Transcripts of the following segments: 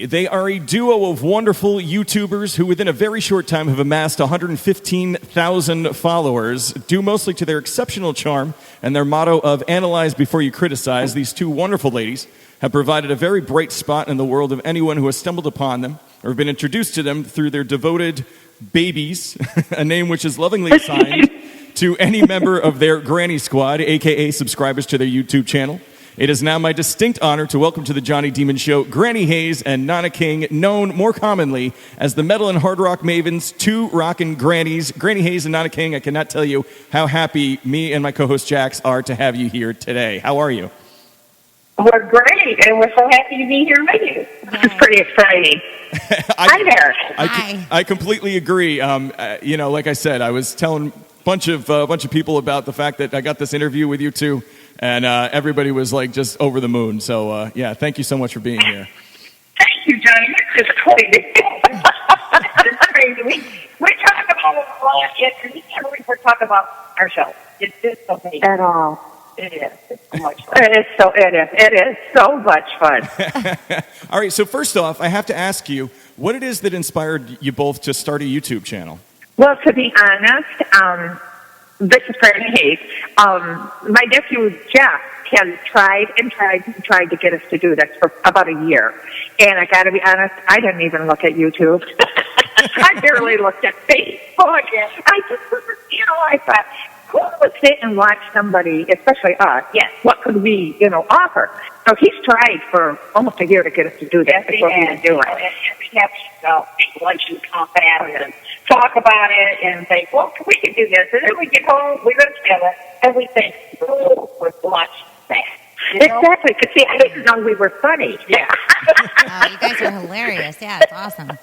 They are a duo of wonderful YouTubers who within a very short time have amassed 115,000 followers, due mostly to their exceptional charm and their motto of analyze before you criticize. These two wonderful ladies have provided a very bright spot in the world of anyone who has stumbled upon them or been introduced to them through their devoted babies, a name which is lovingly assigned to any member of their Granny Squad, a.k.a. subscribers to their YouTube channel. It is now my distinct honor to welcome to the Johnny Demon Show Granny Hayes and Nana King, known more commonly as the metal and hard rock mavens, two rockin' grannies. Granny Hayes and Nana King, I cannot tell you how happy me and my co-host Jax are to have you here today. How are you? We're great, and we're so happy to be here with you. This is pretty exciting. Hi there. Hi. I completely agree. Like I said, I was telling a bunch of people about the fact that I got this interview with you two. And everybody was like just over the moon. So, thank you so much for being here. Thank you, Johnny. It's crazy. It's crazy. We talk about it a lot, yet we talk about our show. It's just so amazing. At all. It is. It's so much fun. It is so much fun. All right, so first off, I have to ask you, what it is that inspired you both to start a YouTube channel? Well, to be honest, this is Granny Hayes. My nephew Jeff has tried to get us to do this for about a year. And I got to be honest, I didn't even look at YouTube. I barely looked at Facebook. I just, I thought, who would sit and watch somebody, especially us? Yes. What could we, offer? So he's tried for almost a year to get us to do that. That's what we've been doing. And we have lunch and combat and talk about it and think, well, we can do this. And then we get home, we go together, and we think, oh, we're watch that. Exactly. Because, see, I didn't know we were funny. Yeah. Oh, you guys are hilarious. Yeah, it's awesome.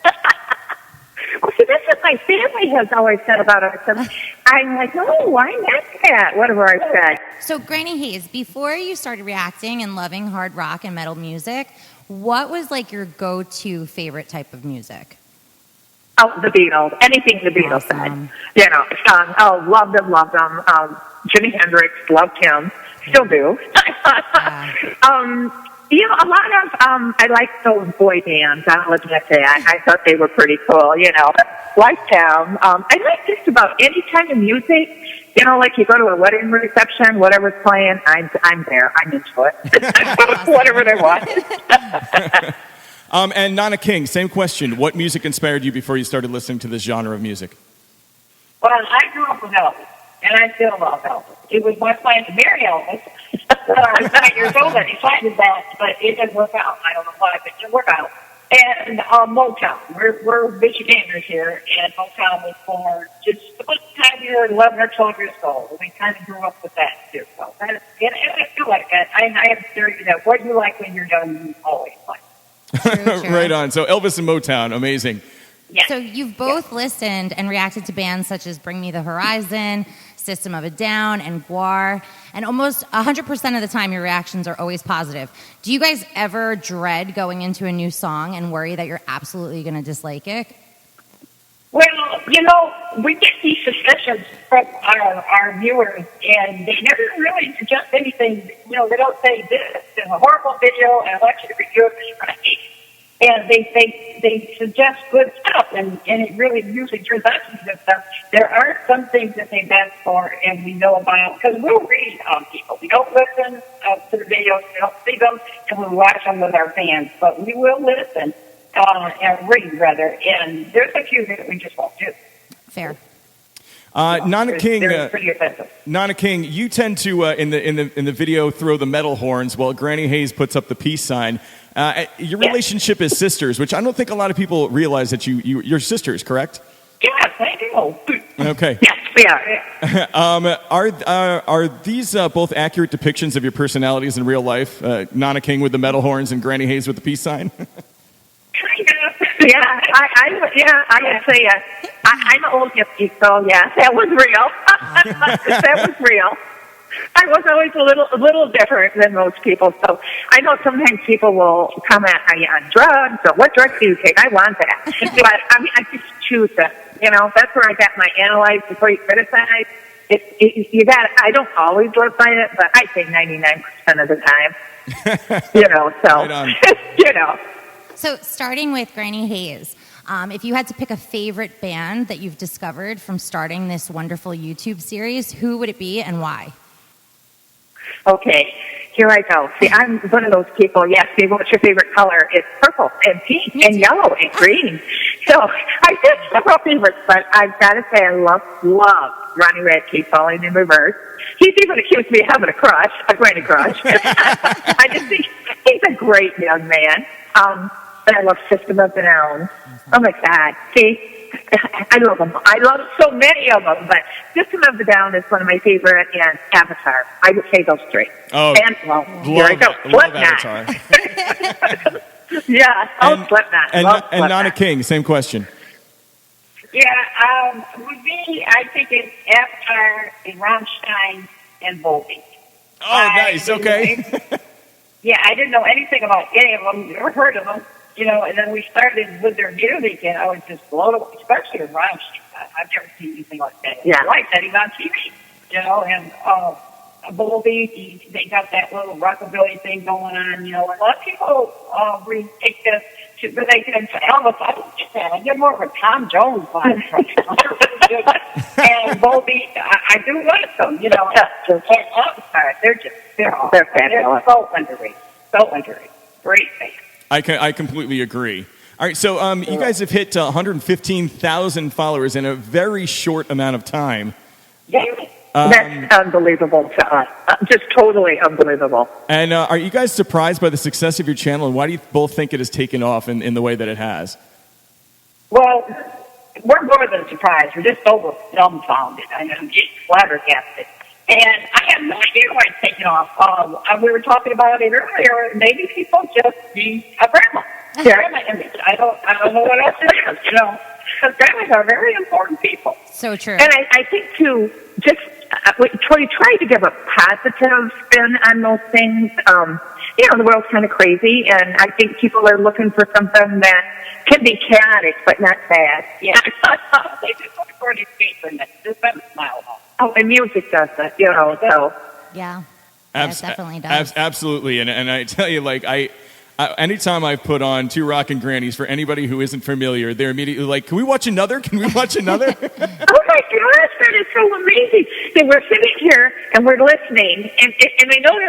Well, see, that's what my family has always said about us. And I'm like, oh, why not that? Whatever I said. So, Granny Hayes, before you started reacting and loving hard rock and metal music, what was like your go-to favorite type of music? Oh, the Beatles. Anything the Beatles said. Loved them. Jimi Hendrix, loved him. Still do. A lot of, I like those boy bands. I'll admit that. I thought they were pretty cool, Lifetime. I like just about any kind of music. Like you go to a wedding reception, whatever's playing, I'm there. I'm into it. Whatever they want. And Nana King, same question. What music inspired you before you started listening to this genre of music? Well, I grew up with Elvis, and I still love Elvis. It was my plan to marry Elvis. I was 9 years old, I decided that, but it didn't work out. I don't know why, but it didn't work out. And Motown. We're Michiganders here, and Motown was for just about the time you were 11 or 12 years old. We kind of grew up with that, too. So and I feel like that. I have to theory that what you like when you're young, you always like. True. Right on. So Elvis and Motown, amazing. Yeah. So you've both listened and reacted to bands such as Bring Me the Horizon, System of a Down, and Guar, and almost 100% of the time your reactions are always positive. Do you guys ever dread going into a new song and worry that you're absolutely going to dislike it? Well, we get these suggestions from our viewers, and they never really suggest anything. They don't say this is a horrible video, and I want you to review it right. And they suggest good stuff, and it really usually turns out to be good stuff. There are some things that they've asked for, and we know about, because we'll read on people. We don't listen to the videos, we don't see them, and we watch them with our fans, but we will listen and read, rather, and there's a few that we just won't do. Fair. Nana King, they're pretty offensive. Nana King, you tend to in the video throw the metal horns while Granny Hayes puts up the peace sign. Your relationship is sisters, which I don't think a lot of people realize that you're sisters, correct? Yes, I do. Okay. Yes, we are. Are these both accurate depictions of your personalities in real life? Nana King with the metal horns and Granny Hayes with the peace sign? Kind of. Yeah, I would say yes. I'm an old hippie, so yeah, that was real. That was real. I was always a little different than most people. So I know sometimes people will comment, are you on drugs? Or what drugs do you take? I want that. But I just choose it. That's where I got my analyze before you criticize. I don't always live by it, but I say 99% of the time. So, Right on. So starting with Granny Hayes, if you had to pick a favorite band that you've discovered from starting this wonderful YouTube series, who would it be and why? Okay, here I go. See, I'm one of those people, yes, see, what's your favorite color? It's purple and pink and yellow and green. So I did several favorites, but I've got to say I love Ronnie Radke, Falling in Reverse. He's even accused me of having a granny crush. I just think he's a great young man. But I love System of a Down. Oh my God. See, I love them. I love so many of them, but System of a Down is one of my favorite, and Avatar. I would say those three. Oh, and, well, here I go. Love Avatar. Yeah, Slipknot. And Nana King, same question. Yeah, would be, I think it's Avatar and Rammstein and Volbeat. Oh, nice. Okay. Yeah, I didn't know anything about any of them, never heard of them, and then we started with their music, and I was just blown away, especially with Rammstein. I've never seen anything like that. Yeah. Like that, he's on TV, and Volbeat, they got that little rockabilly thing going on, a lot of people really take this, but they can Elvis, I don't get that. I get more of a Tom Jones vibe from him. And Volbeat, I do like them, they're so underrated. So underrated. Great band. I completely agree. All right, so you guys have hit 115,000 followers in a very short amount of time. Yeah. That's unbelievable to us. Just totally unbelievable. And are you guys surprised by the success of your channel, and why do you both think it has taken off in the way that it has? Well, we're more than surprised. We're just so dumbfounded. I'm just flabbergasted. And I have no idea why it's taken off. We were talking about it earlier. Maybe people just need a grandma. Grandma image. I don't know what else it is, Because grandmas are very important people. So true. And I think, too, just we try to give a positive spin on those things. The world's kind of crazy, and I think people are looking for something that can be chaotic but not bad. Yeah. They just look for an escape from it. Just let them smile about it. Oh, and music does it, so. Yeah. It definitely does. Absolutely. And I tell you, anytime I've put on Two Rockin' Grannies, for anybody who isn't familiar, they're immediately like, can we watch another? Can we watch another? Oh my gosh, that is so amazing. So we're sitting here and we're listening, and I know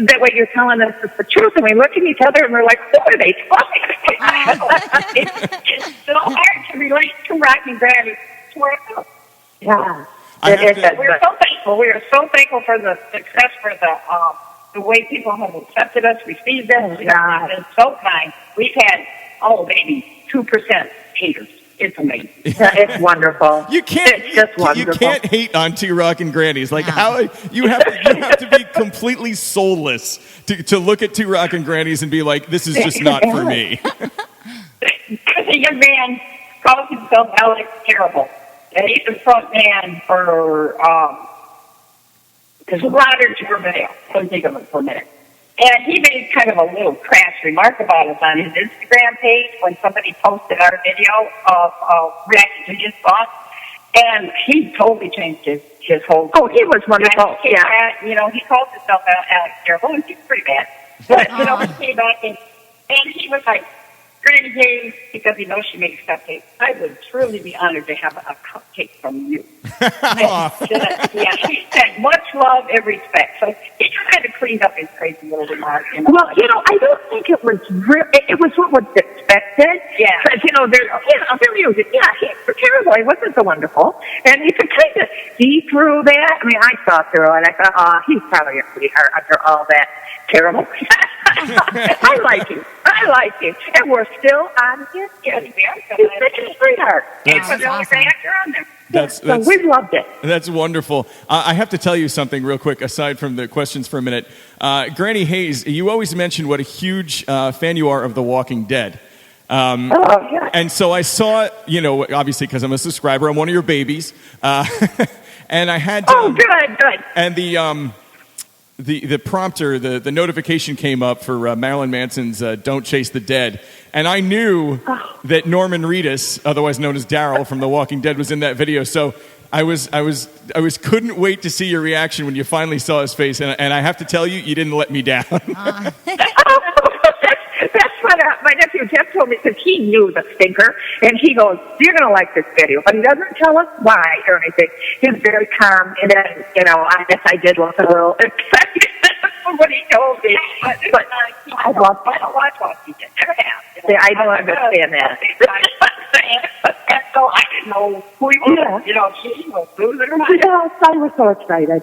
that what you're telling us is the truth, and we look at each other and we're like, what are they talking about? It's so hard to relate to Rockin' Grannies. Yeah. We're so thankful. We are so thankful for the success, for the way people have accepted us, received us. Yeah. It's been so kind. We've had, maybe 2% haters. It's amazing. It's wonderful. It's just wonderful. You can't hate on Two Rockin' Grannies. How you have to be completely soulless to look at Two Rockin' Grannies and be like, this is just not for me. A young man calls himself Alex Terrible. And he's the front man for Robert Turbidale. Couldn't think of it for a minute. And he made kind of a little crass remark about us on his Instagram page when somebody posted our video of reacting to his thoughts. And he totally changed his whole... Oh, he was wonderful. Yeah. He calls himself Alex Terrible, and he's pretty bad. But, he came back and he was like, Granny Hayes, because he knows she makes cupcakes. I would truly be honored to have a cupcake from you. He said, much love and respect. So he kind of cleaned up his crazy little remark. Well, I don't think it was it was what was expected. Yeah. Because, their music, for terrible, he wasn't so wonderful. And you could kind of see through that. I mean, I saw through it. I thought, he's probably a sweetheart after all that terrible. I like him. And we're still on his end. He's such a sweetheart. He's the only actor on there. So we loved it. That's wonderful. I have to tell you something real quick, aside from the questions for a minute. Granny Hayes, you always mention what a huge fan you are of The Walking Dead. Yeah. And so I saw, obviously because I'm a subscriber, I'm one of your babies. And I had... good. And the prompter, the notification came up for Marilyn Manson's "Don't Chase the Dead," and I knew that Norman Reedus, otherwise known as Daryl from The Walking Dead, was in that video. So I couldn't wait to see your reaction when you finally saw his face, and I have to tell you, you didn't let me down. That's what my nephew Jeff told me, because he knew the stinker, and he goes, "You're going to like this video," but he doesn't tell us why or anything. He's very calm, and then, I guess I did look a little excited when he told me. But I don't watch what he did. Never have. Yeah, I don't understand that. And so I didn't know who he was. Yeah. She was losing her mind. Yes, I was so excited.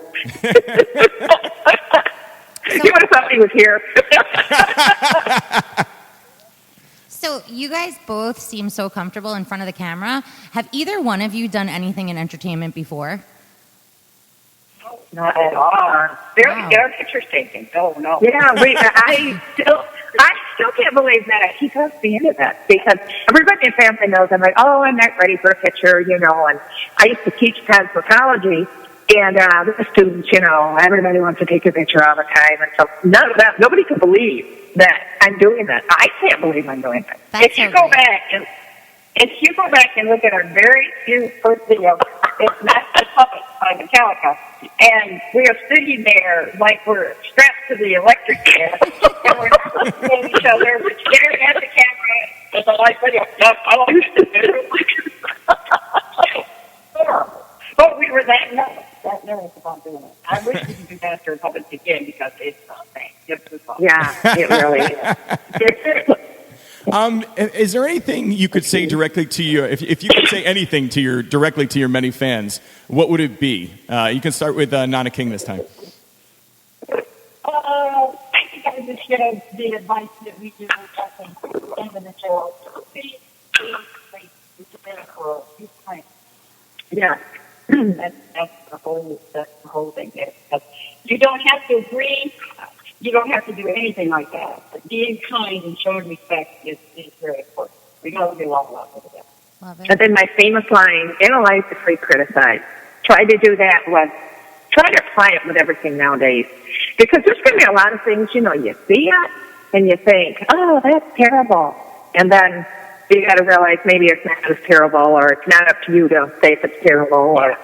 You would have thought he was here. So you guys both seem so comfortable in front of the camera. Have either one of you done anything in entertainment before? Not at all. Very Wow. good picture taking. Oh, no. Yeah, I still can't believe that he talks me into that, because everybody in family knows I'm like, oh, I'm not ready for a picture, and I used to teach cosmetology, and the students, everybody wants to take a picture all the time, and so nobody can believe that I'm doing that. I can't believe I'm doing that. That's If you so go great. back and look at our very few first videos, it's not the puppet by Metallica, and we are sitting there like we're strapped to the electric chair, and we're not looking at each other, we're staring at the camera, it's a live video. I like it. But we were that nervous about doing it. I wish we could do faster in public again, because it's thanks. It's fun. Yeah, it really is. Is there anything you could say directly to your, if you could say anything directly to your many fans, what would it be? You can start with Nana King this time. I think I just give the advice that we give at the end of the show. Be kind. Yeah. That's the whole thing. You don't have to agree. You don't have to do anything like that. But being kind and showing respect is very important. We got to do all of it. Love And it. then my famous line, analyze before you criticize. Try to do that try to apply it with everything nowadays. Because there's going to be a lot of things, you see it, and you think, oh, that's terrible. And then you got to realize maybe it's not as terrible, or it's not up to you to say if it's terrible, or...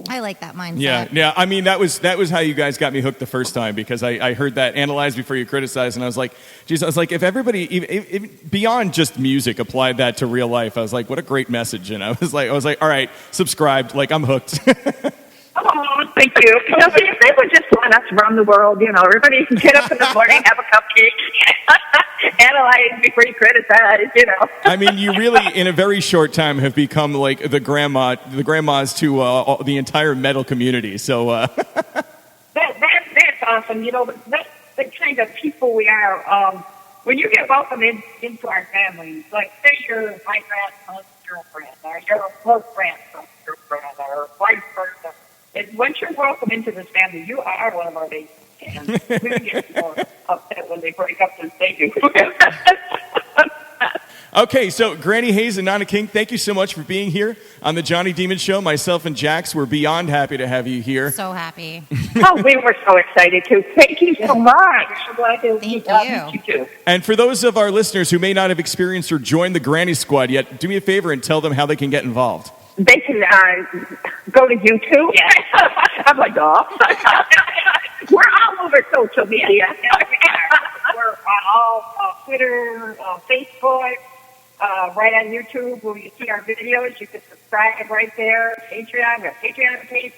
I like that mindset. Yeah. I mean, that was how you guys got me hooked the first time, because I heard that analyze before you criticize, and I was like, geez, if everybody, even beyond just music, applied that to real life, I was like, what a great message. And I was like, all right, subscribed, like I'm hooked. Oh, thank you. See, if they would just let us run the world, everybody can get up in the morning, have a cupcake, analyze before you criticize, I mean, you really, in a very short time, have become like the grandmas to the entire metal community. So That's awesome. That's the kind of people we are. When you get welcomed into our family, like say you're my grandson's girlfriend, or your close grandson's girlfriend, or vice versa. Once you're welcome into this family, you are one of our babies. And we get more upset when they break up than they do. Okay, so Granny Hayes and Nana King, thank you so much for being here on the Johnny Demon Show. Myself and Jax, we're beyond happy to have you here. So happy. Oh, we were so excited, too. Thank you so much. I'm glad to Thank meet you too. And for those of our listeners who may not have experienced or joined the Granny Squad yet, do me a favor and tell them how they can get involved. They can go to YouTube. Yeah. I'm like, oh. We're all over social media. We're on all Twitter, Facebook, right on YouTube where you see our videos. You can subscribe right there. Patreon, we have Patreon page.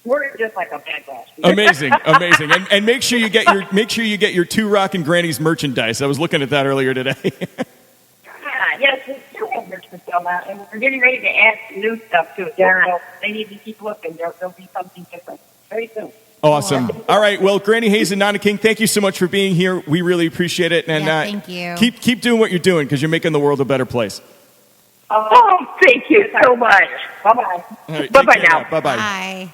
We're just like a bad glass. Amazing. And make sure you get your Two Rockin' Grannies merchandise. I was looking at that earlier today. Yes, we still have merch to sell now, and we're getting ready to add some new stuff to it. Yeah. So they need to keep looking. There'll be something different very soon. Awesome. All right. Well, Granny Hayes and Nana King, thank you so much for being here. We really appreciate it. And Yeah, thank you. Keep doing what you're doing, because you're making the world a better place. Oh, thank you so much. Bye-bye. All right, Bye-bye take care now. Bye-bye. Bye.